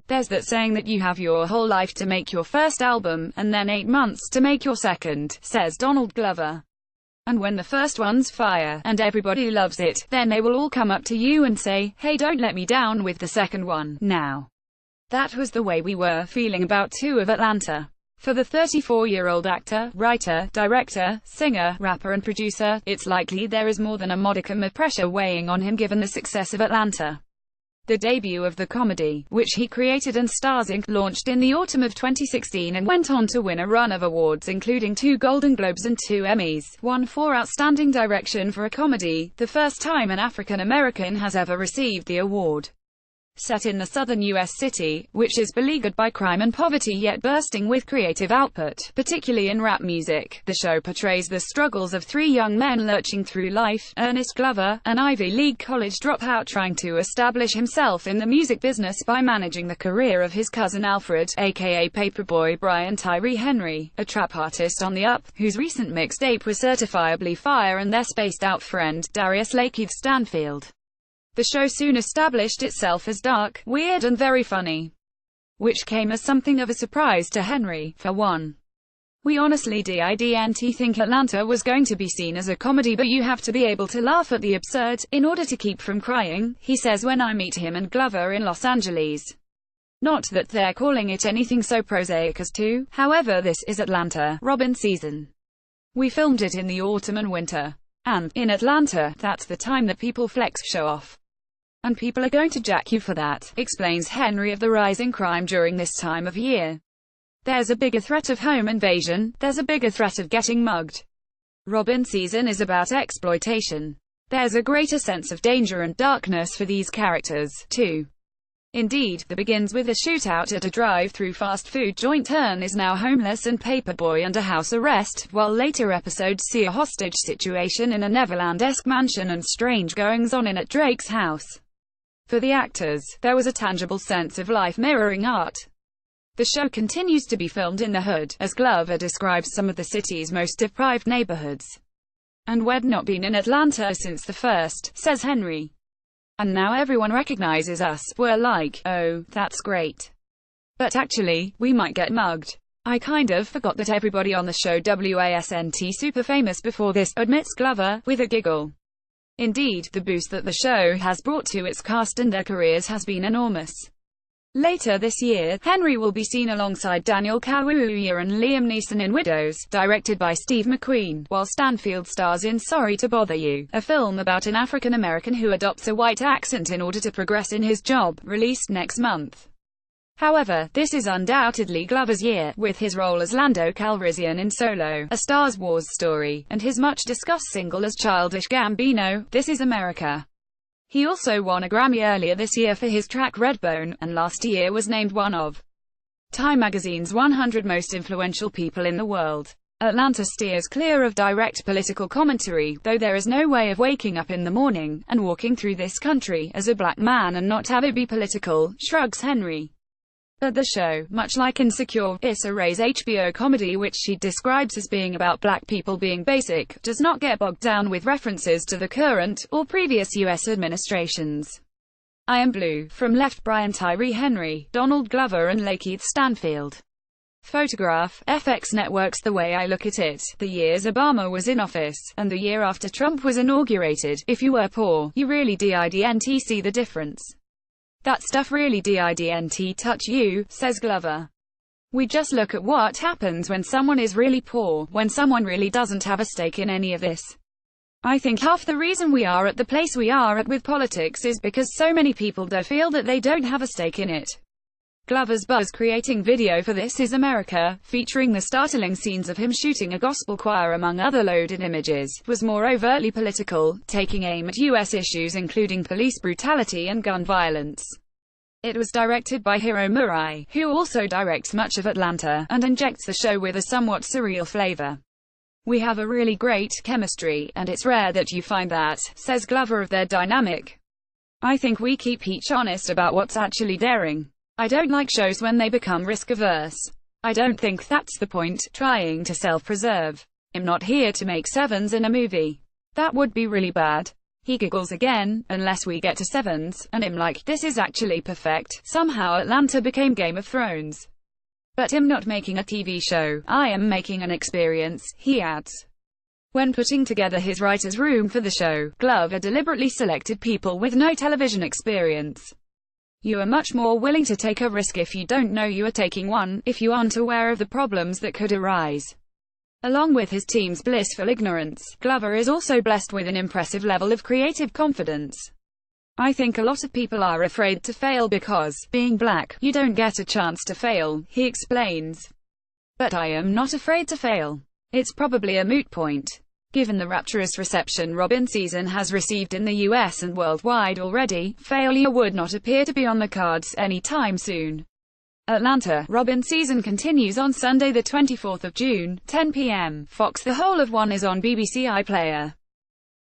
There's that saying that you have your whole life to make your first album, and then 8 months to make your second, says Donald Glover. And when the first ones fire, and everybody loves it, then they will all come up to you and say, hey, don't let me down with the second one, now. That was the way we were feeling about Two of Atlanta. For the 34-year-old actor, writer, director, singer, rapper and producer, it's likely there is more than a modicum of pressure weighing on him given the success of Atlanta. The debut of the comedy, which he created and stars in, launched in the autumn of 2016 and went on to win a run of awards including 2 Golden Globes and 2 Emmys, one for Outstanding Direction for a Comedy, the first time an African American has ever received the award. Set in the southern U.S. city, which is beleaguered by crime and poverty yet bursting with creative output, particularly in rap music, the show portrays the struggles of 3 young men lurching through life. Ernest Glover, an Ivy League college dropout trying to establish himself in the music business by managing the career of his cousin Alfred, aka Paperboy Brian Tyree Henry, a trap artist on the up, whose recent mixtape was certifiably fire, and their spaced-out friend, Darius Lakeith Stanfield. The show soon established itself as dark, weird and very funny, which came as something of a surprise to Henry, for one. We honestly didn't think Atlanta was going to be seen as a comedy, but you have to be able to laugh at the absurd, in order to keep from crying, he says when I meet him and Glover in Los Angeles. Not that they're calling it anything so prosaic as Two, however this is Atlanta, Robin season. We filmed it in the autumn and winter. And, in Atlanta, that's the time that people flex, show off. And people are going to jack you for that, explains Henry of the rising crime during this time of year. There's a bigger threat of home invasion, there's a bigger threat of getting mugged. Robin season is about exploitation. There's a greater sense of danger and darkness for these characters, too. Indeed, the begins with a shootout at a drive-through fast food joint. Turn is now homeless and Paperboy under house arrest, while later episodes see a hostage situation in a Neverland-esque mansion and strange goings-on at Drake's house. For the actors, there was a tangible sense of life mirroring art. The show continues to be filmed in the hood, as Glover describes some of the city's most deprived neighborhoods. And we'd not been in Atlanta since the first, says Henry. And now everyone recognizes us. We're like, oh, that's great. But actually, we might get mugged. I kind of forgot that everybody on the show wasn't super famous before this, admits Glover, with a giggle. Indeed, the boost that the show has brought to its cast and their careers has been enormous. Later this year, Henry will be seen alongside Daniel Kaluuya and Liam Neeson in Widows, directed by Steve McQueen, while Stanfield stars in Sorry to Bother You, a film about an African American who adopts a white accent in order to progress in his job, released next month. However, this is undoubtedly Glover's year, with his role as Lando Calrissian in Solo, A Star Wars Story, and his much-discussed single as Childish Gambino, This Is America. He also won a Grammy earlier this year for his track Redbone, and last year was named one of Time magazine's 100 most influential people in the world. Atlanta steers clear of direct political commentary, though there is no way of waking up in the morning and walking through this country as a black man and not have it be political, shrugs Henry. But the show, much like Insecure, Issa Rae's HBO comedy which she describes as being about black people being basic, does not get bogged down with references to the current, or previous U.S. administrations. I Am Blue, from Left Brian Tyree Henry, Donald Glover and Lakeith Stanfield. Photograph, FX Networks. The way I look at it, the years Obama was in office, and the year after Trump was inaugurated, if you were poor, you really didn't see the difference. That stuff really didn't touch you, says Glover. We just look at what happens when someone is really poor, when someone really doesn't have a stake in any of this. I think half the reason we are at the place we are at with politics is because so many people do feel that they don't have a stake in it. Glover's buzz-creating video for This Is America, featuring the startling scenes of him shooting a gospel choir among other loaded images, was more overtly political, taking aim at U.S. issues including police brutality and gun violence. It was directed by Hiro Murai, who also directs much of Atlanta, and injects the show with a somewhat surreal flavor. We have a really great chemistry, and it's rare that you find that, says Glover of their dynamic. I think we keep each honest about what's actually daring. I don't like shows when they become risk-averse. I don't think that's the point, trying to self-preserve. I'm not here to make sevens in a movie. That would be really bad. He giggles again, unless we get to sevens, and I'm like, this is actually perfect. Somehow Atlanta became Game of Thrones. But I'm not making a TV show, I am making an experience, he adds. When putting together his writer's room for the show, Glover deliberately selected people with no television experience. You are much more willing to take a risk if you don't know you are taking one, if you aren't aware of the problems that could arise. Along with his team's blissful ignorance, Glover is also blessed with an impressive level of creative confidence. I think a lot of people are afraid to fail because, being black, you don't get a chance to fail, he explains. But I am not afraid to fail. It's probably a moot point. Given the rapturous reception Robin season has received in the US and worldwide already, failure would not appear to be on the cards anytime soon. Atlanta, Robin season continues on Sunday the 24th of June, 10 p.m. Fox. The whole of one is on BBC iPlayer.